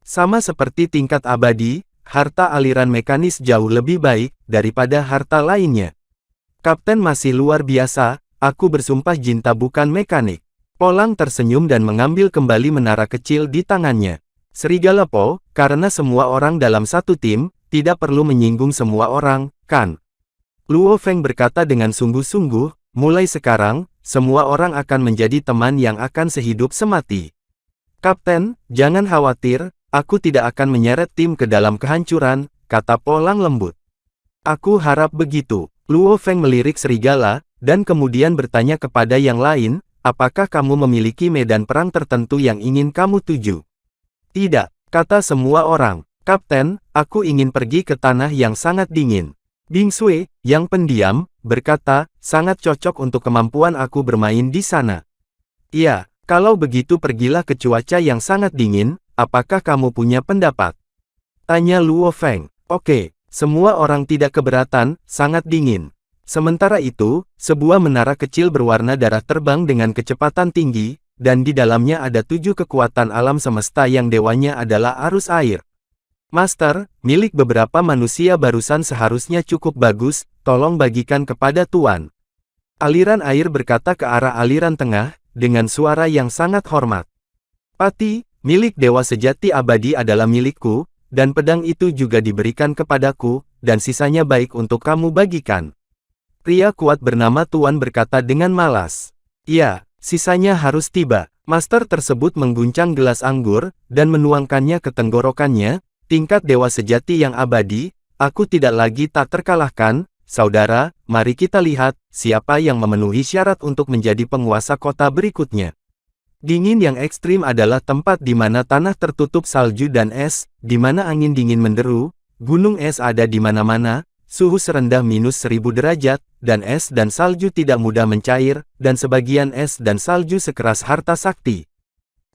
[SPEAKER 2] Sama seperti tingkat abadi, harta aliran mekanis jauh lebih baik daripada harta lainnya. Kapten masih luar biasa, aku bersumpah Jinta bukan mekanik. Polang tersenyum dan mengambil kembali menara kecil di tangannya. Serigala Po, karena semua orang dalam satu tim, tidak perlu menyinggung semua orang, kan? Luo Feng berkata dengan sungguh-sungguh, mulai sekarang, semua orang akan menjadi teman yang akan sehidup semati. Kapten, jangan khawatir, aku tidak akan menyeret tim ke dalam kehancuran, kata Polang lembut. Aku harap begitu. Luo Feng melirik serigala, dan kemudian bertanya kepada yang lain, apakah kamu memiliki medan perang tertentu yang ingin kamu tuju? Tidak, kata semua orang. Kapten, aku ingin pergi ke tanah yang sangat dingin. Bing Sui, yang pendiam, berkata, sangat cocok untuk kemampuan aku bermain di sana. Iya, kalau begitu pergilah ke cuaca yang sangat dingin, apakah kamu punya pendapat? Tanya Luo Feng. Oke, semua orang tidak keberatan, sangat dingin. Sementara itu, sebuah menara kecil berwarna darah terbang dengan kecepatan tinggi, dan di dalamnya ada 7 kekuatan alam semesta yang dewanya adalah arus air. Master, milik beberapa manusia barusan seharusnya cukup bagus, tolong bagikan kepada Tuan. Aliran air berkata ke arah aliran tengah, dengan suara yang sangat hormat. Pati, milik dewa sejati abadi adalah milikku, dan pedang itu juga diberikan kepadaku, dan sisanya baik untuk kamu bagikan. Pria kuat bernama Tuan berkata dengan malas. Ya, sisanya harus tiba. Master tersebut mengguncang gelas anggur, dan menuangkannya ke tenggorokannya. Tingkat dewa sejati yang abadi, aku tidak lagi tak terkalahkan, saudara, mari kita lihat, siapa yang memenuhi syarat untuk menjadi penguasa kota berikutnya. Dingin yang ekstrim adalah tempat di mana tanah tertutup salju dan es, di mana angin dingin menderu, gunung es ada di mana-mana, suhu serendah -1000 derajat, dan es dan salju tidak mudah mencair, dan sebagian es dan salju sekeras harta sakti.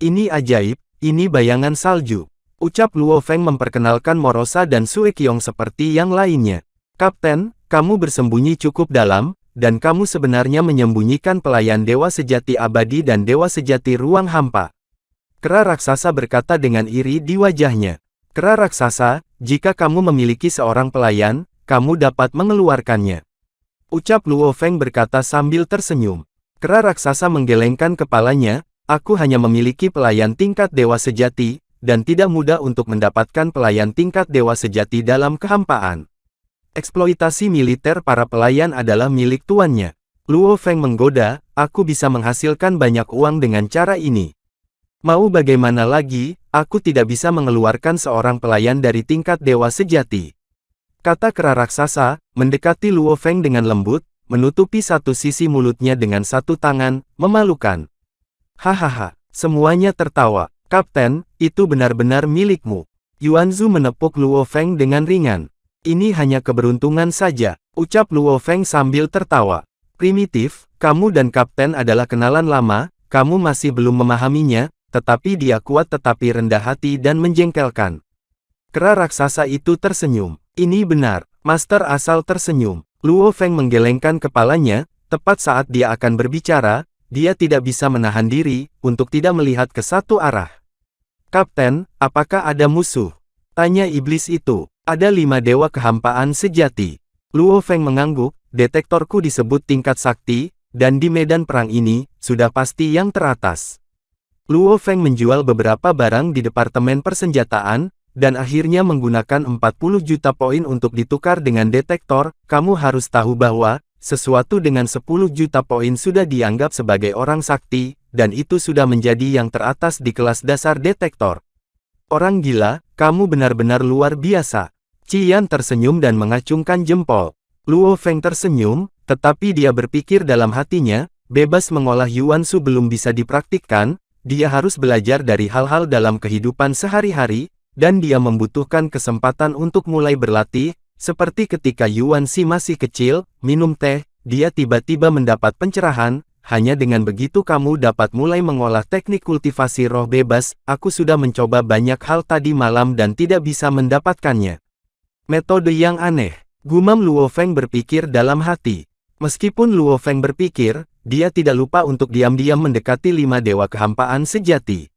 [SPEAKER 2] Ini ajaib, ini bayangan salju. Ucap Luo Feng memperkenalkan Morosa dan Sue Qiong seperti yang lainnya. Kapten, kamu bersembunyi cukup dalam, dan kamu sebenarnya menyembunyikan pelayan dewa sejati abadi dan dewa sejati ruang hampa. Kera raksasa berkata dengan iri di wajahnya. Kera raksasa, jika kamu memiliki seorang pelayan, kamu dapat mengeluarkannya. Ucap Luo Feng berkata sambil tersenyum. Kera raksasa menggelengkan kepalanya, aku hanya memiliki pelayan tingkat dewa sejati, dan tidak mudah untuk mendapatkan pelayan tingkat dewa sejati dalam kehampaan. Eksploitasi militer para pelayan adalah milik tuannya. Luo Feng menggoda, aku bisa menghasilkan banyak uang dengan cara ini. Mau bagaimana lagi, aku tidak bisa mengeluarkan seorang pelayan dari tingkat dewa sejati. Kata kera raksasa, mendekati Luo Feng dengan lembut, menutupi satu sisi mulutnya dengan satu tangan, memalukan. Hahaha, semuanya tertawa. Kapten, itu benar-benar milikmu. Yuanzu menepuk Luo Feng dengan ringan. Ini hanya keberuntungan saja, ucap Luo Feng sambil tertawa. Primitif, kamu dan Kapten adalah kenalan lama, kamu masih belum memahaminya, tetapi dia kuat tetapi rendah hati dan menjengkelkan. Kera raksasa itu tersenyum. Ini benar, Master asal tersenyum. Luo Feng menggelengkan kepalanya, tepat saat dia akan berbicara, dia tidak bisa menahan diri, untuk tidak melihat ke satu arah. Kapten, apakah ada musuh? Tanya iblis itu. Ada 5 dewa kehampaan sejati. Luo Feng mengangguk, detektorku disebut tingkat sakti, dan di medan perang ini, sudah pasti yang teratas. Luo Feng menjual beberapa barang di departemen persenjataan, dan akhirnya menggunakan 40 juta poin untuk ditukar dengan detektor. Kamu harus tahu bahwa, sesuatu dengan 10 juta poin sudah dianggap sebagai orang sakti, dan itu sudah menjadi yang teratas di kelas dasar detektor. Orang gila, kamu benar-benar luar biasa. Qian tersenyum dan mengacungkan jempol. Luo Feng tersenyum, tetapi dia berpikir dalam hatinya, bebas mengolah Yuanzu belum bisa dipraktikkan, dia harus belajar dari hal-hal dalam kehidupan sehari-hari, dan dia membutuhkan kesempatan untuk mulai berlatih, seperti ketika Yuanzi masih kecil, minum teh, dia tiba-tiba mendapat pencerahan, hanya dengan begitu kamu dapat mulai mengolah teknik kultivasi roh bebas, aku sudah mencoba banyak hal tadi malam dan tidak bisa mendapatkannya. Metode yang aneh, gumam Luo Feng berpikir dalam hati. Meskipun Luo Feng berpikir, dia tidak lupa untuk diam-diam mendekati 5 dewa kehampaan sejati.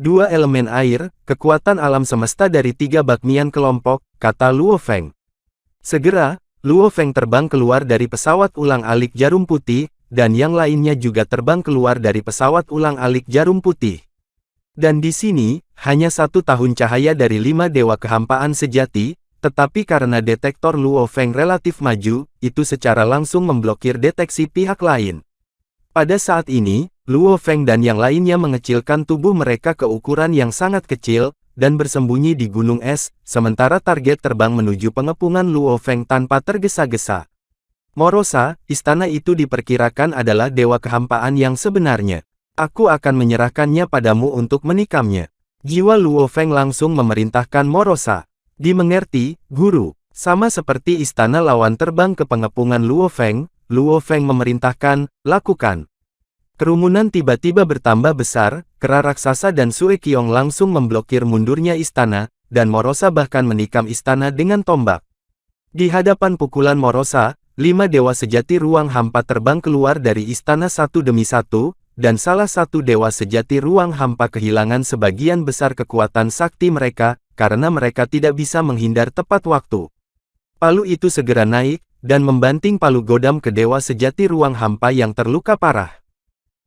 [SPEAKER 2] 2 elemen air, kekuatan alam semesta dari 3 bakmian kelompok, kata Luo Feng. Segera, Luo Feng terbang keluar dari pesawat ulang-alik jarum putih, dan yang lainnya juga terbang keluar dari pesawat ulang-alik jarum putih. Dan di sini, hanya 1 tahun cahaya dari 5 dewa kehampaan sejati, tetapi karena detektor Luo Feng relatif maju, itu secara langsung memblokir deteksi pihak lain. Pada saat ini, Luo Feng dan yang lainnya mengecilkan tubuh mereka ke ukuran yang sangat kecil, dan bersembunyi di gunung es, sementara target terbang menuju pengepungan Luo Feng tanpa tergesa-gesa. Morosa, istana itu diperkirakan adalah dewa kehampaan yang sebenarnya. Aku akan menyerahkannya padamu untuk menikamnya. Jiwa Luo Feng langsung memerintahkan Morosa. Dimengerti, guru. Sama seperti istana lawan terbang ke pengepungan Luo Feng memerintahkan, lakukan. Kerumunan tiba-tiba bertambah besar, kera raksasa dan Sue Qiong langsung memblokir mundurnya istana, dan Morosa bahkan menikam istana dengan tombak. Di hadapan pukulan Morosa, 5 dewa sejati ruang hampa terbang keluar dari istana satu demi satu, dan salah satu dewa sejati ruang hampa kehilangan sebagian besar kekuatan sakti mereka, karena mereka tidak bisa menghindar tepat waktu. Palu itu segera naik, dan membanting palu godam ke dewa sejati ruang hampa yang terluka parah.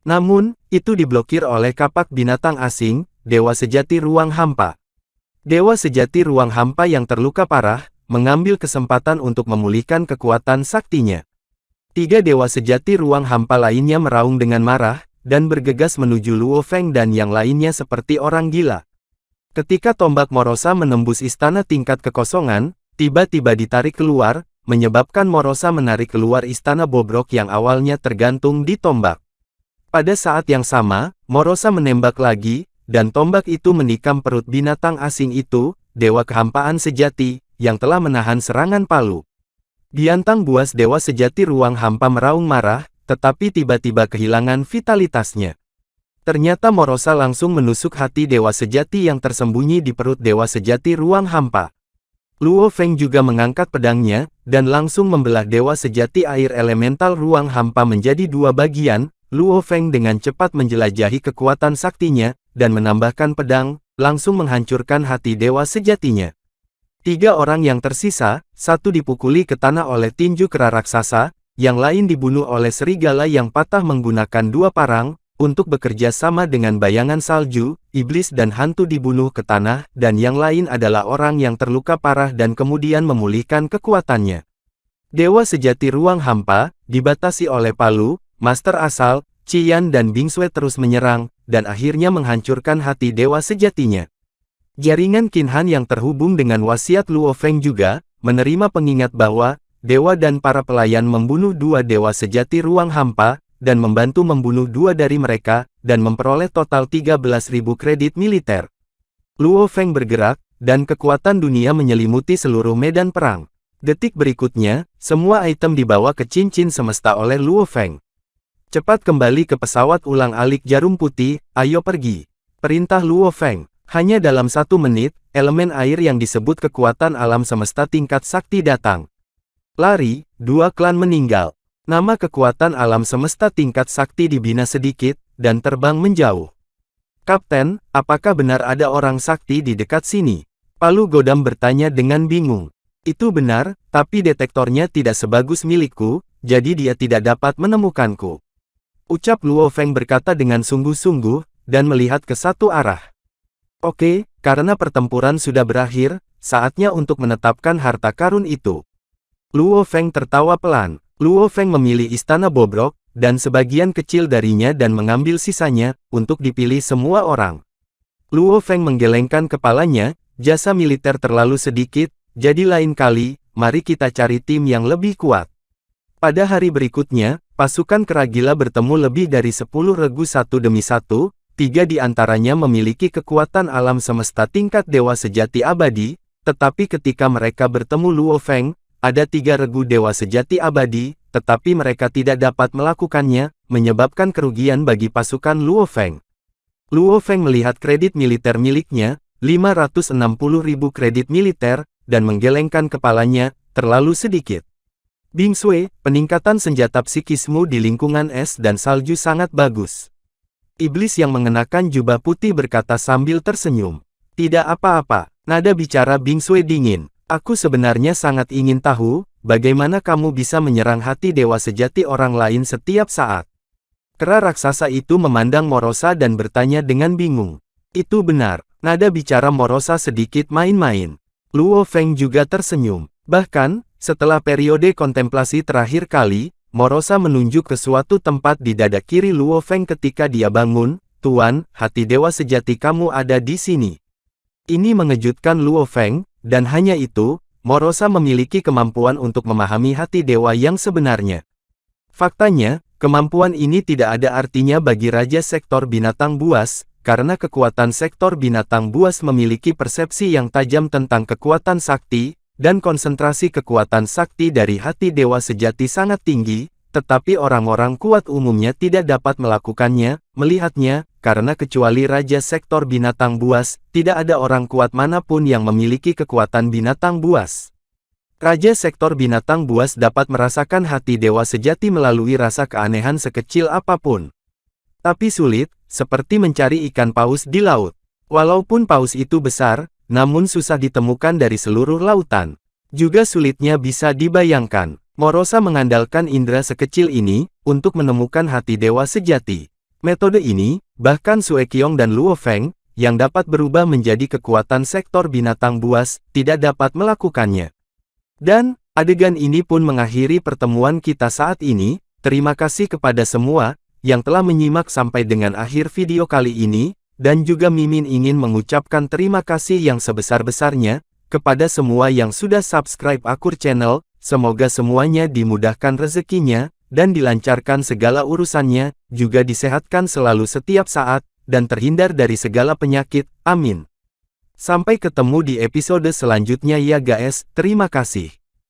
[SPEAKER 2] Namun, itu diblokir oleh kapak binatang asing, dewa sejati ruang hampa. Dewa sejati ruang hampa yang terluka parah, mengambil kesempatan untuk memulihkan kekuatan saktinya. 3 dewa sejati ruang hampa lainnya meraung dengan marah, dan bergegas menuju Luo Feng dan yang lainnya seperti orang gila. Ketika tombak Morosa menembus istana tingkat kekosongan, tiba-tiba ditarik keluar, menyebabkan Morosa menarik keluar istana bobrok yang awalnya tergantung di tombak. Pada saat yang sama, Morosa menembak lagi, dan tombak itu menikam perut binatang asing itu, dewa kehampaan sejati, yang telah menahan serangan palu. Biantang buas dewa sejati ruang hampa meraung marah, tetapi tiba-tiba kehilangan vitalitasnya. Ternyata Morosa langsung menusuk hati dewa sejati yang tersembunyi di perut dewa sejati ruang hampa. Luo Feng juga mengangkat pedangnya, dan langsung membelah dewa sejati air elemental ruang hampa menjadi 2 bagian. Luo Feng dengan cepat menjelajahi kekuatan saktinya, dan menambahkan pedang, langsung menghancurkan hati dewa sejatinya. 3 orang yang tersisa, satu dipukuli ke tanah oleh tinju kera raksasa, yang lain dibunuh oleh serigala yang patah menggunakan 2 parang, untuk bekerja sama dengan bayangan salju, iblis dan hantu dibunuh ke tanah, dan yang lain adalah orang yang terluka parah dan kemudian memulihkan kekuatannya. Dewa sejati ruang hampa, dibatasi oleh Palu, Master Asal, Qian dan Bingsue terus menyerang, dan akhirnya menghancurkan hati dewa sejatinya. Jaringan Qinhan yang terhubung dengan wasiat Luo Feng juga, menerima pengingat bahwa, dewa dan para pelayan membunuh 2 dewa sejati ruang hampa, dan membantu membunuh 2 dari mereka, dan memperoleh total 13.000 kredit militer. Luo Feng bergerak, dan kekuatan dunia menyelimuti seluruh medan perang. Detik berikutnya, semua item dibawa ke cincin semesta oleh Luo Feng. Cepat kembali ke pesawat ulang-alik jarum putih, ayo pergi. Perintah Luo Feng. Hanya dalam 1 menit, elemen air yang disebut kekuatan alam semesta tingkat sakti datang. Lari, 2 klan meninggal. Nama kekuatan alam semesta tingkat sakti dibina sedikit, dan terbang menjauh. Kapten, apakah benar ada orang sakti di dekat sini? Palu Godam bertanya dengan bingung. Itu benar, tapi detektornya tidak sebagus milikku, jadi dia tidak dapat menemukanku. Ucap Luo Feng berkata dengan sungguh-sungguh, dan melihat ke satu arah. Oke, karena pertempuran sudah berakhir, saatnya untuk menetapkan harta karun itu. Luo Feng tertawa pelan. Luo Feng memilih istana bobrok, dan sebagian kecil darinya dan mengambil sisanya, untuk dipilih semua orang. Luo Feng menggelengkan kepalanya, jasa militer terlalu sedikit, jadi lain kali, mari kita cari tim yang lebih kuat. Pada hari berikutnya, pasukan kera gila bertemu lebih dari 10 regu satu demi satu, 3 di antaranya memiliki kekuatan alam semesta tingkat dewa sejati abadi, tetapi ketika mereka bertemu Luo Feng, ada 3 regu dewa sejati abadi, tetapi mereka tidak dapat melakukannya, menyebabkan kerugian bagi pasukan Luo Feng. Luo Feng melihat kredit militer miliknya, 560.000 kredit militer, dan menggelengkan kepalanya, terlalu sedikit. Bingsue, peningkatan senjata psikismu di lingkungan es dan salju sangat bagus. Iblis yang mengenakan jubah putih berkata sambil tersenyum. Tidak apa-apa, nada bicara Bingsue dingin. Aku sebenarnya sangat ingin tahu, bagaimana kamu bisa menyerang hati dewa sejati orang lain setiap saat. Kera raksasa itu memandang Morosa dan bertanya dengan bingung. Itu benar, nada bicara Morosa sedikit main-main. Luo Feng juga tersenyum. Bahkan, setelah periode kontemplasi terakhir kali, Morosa menunjuk ke suatu tempat di dada kiri Luo Feng ketika dia bangun. Tuan, hati dewa sejati kamu ada di sini. Ini mengejutkan Luo Feng. Dan hanya itu, Morosa memiliki kemampuan untuk memahami hati dewa yang sebenarnya. Faktanya, kemampuan ini tidak ada artinya bagi Raja Sektor Binatang Buas, karena kekuatan Sektor Binatang Buas memiliki persepsi yang tajam tentang kekuatan sakti, dan konsentrasi kekuatan sakti dari hati dewa sejati sangat tinggi, tetapi orang-orang kuat umumnya tidak dapat melakukannya, melihatnya, karena kecuali Raja Sektor Binatang Buas, tidak ada orang kuat manapun yang memiliki kekuatan binatang buas. Raja Sektor Binatang Buas dapat merasakan hati dewa sejati melalui rasa keanehan sekecil apapun. Tapi sulit, seperti mencari ikan paus di laut. Walaupun paus itu besar, namun susah ditemukan dari seluruh lautan. Juga sulitnya bisa dibayangkan. Morosa mengandalkan indera sekecil ini, untuk menemukan hati dewa sejati. Metode ini, bahkan Sue Qiong dan Luo Feng, yang dapat berubah menjadi kekuatan Sektor Binatang Buas, tidak dapat melakukannya. Dan, adegan ini pun mengakhiri pertemuan kita saat ini. Terima kasih kepada semua, yang telah menyimak sampai dengan akhir video kali ini, dan juga Mimin ingin mengucapkan terima kasih yang sebesar-besarnya, kepada semua yang sudah subscribe Akur Channel. Semoga semuanya dimudahkan rezekinya, dan dilancarkan segala urusannya, juga disehatkan selalu setiap saat, dan terhindar dari segala penyakit, amin. Sampai ketemu di episode selanjutnya ya guys, terima kasih.